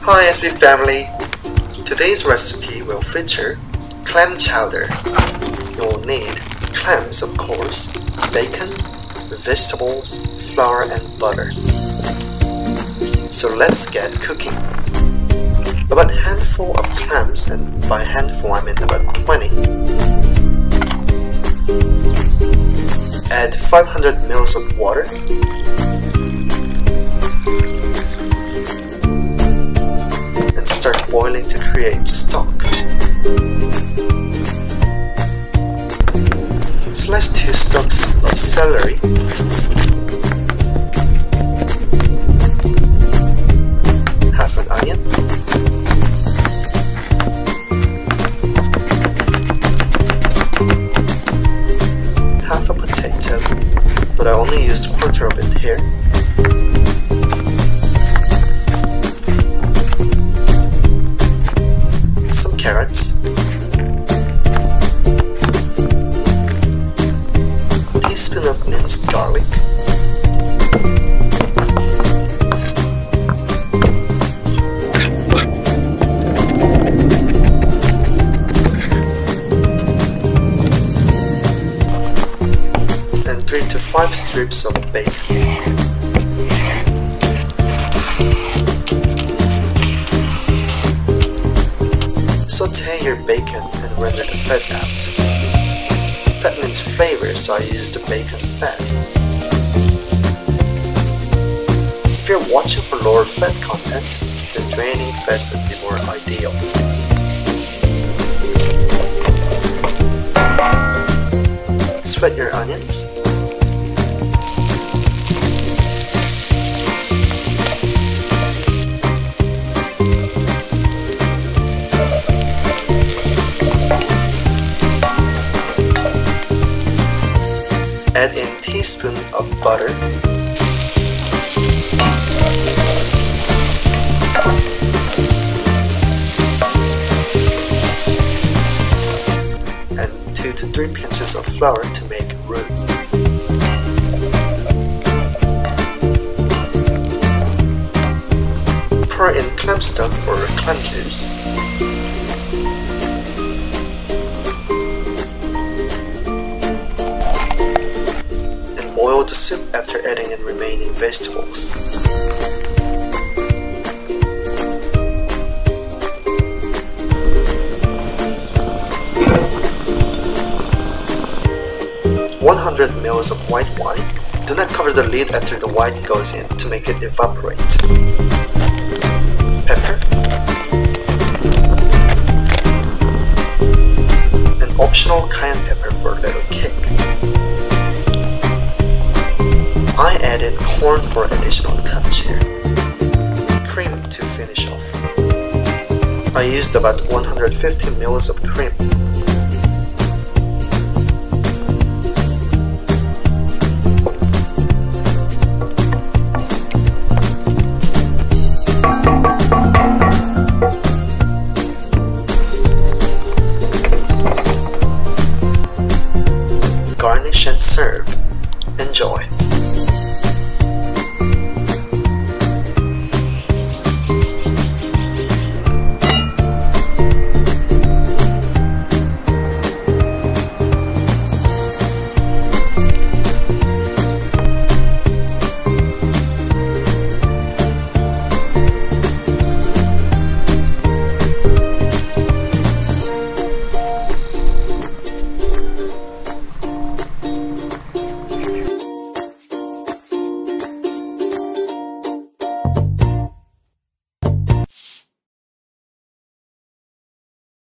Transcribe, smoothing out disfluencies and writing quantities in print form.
Hi SB family! Today's recipe will feature clam chowder. You will need clams of course, bacon, vegetables, flour and butter. So let's get cooking. About a handful of clams, and by handful I mean about 20. Add 500 ml of water. And start boiling to create stock. Slice 2 stalks of celery. Half an onion. Half a potato, but I only used a quarter of it here. Some carrots. A teaspoon of minced garlic. And 3 to 5 strips of bacon. Saute your bacon and render the fat out. Fat means flavor, so I use the bacon fat. If you're watching for lower fat content, then draining fat would be more ideal. Sweat your onions. Add in a teaspoon of butter. And 2 to 3 pinches of flour to make roux. Pour in clam stock or clam juice. Boil the soup after adding in remaining vegetables. $100 ml of white wine. Do not cover the lid after the white goes in to make it evaporate. Pepper. An optional cayenne pepper for a little kick. I added corn for additional touch here. Cream to finish off. I used about 150 ml of cream.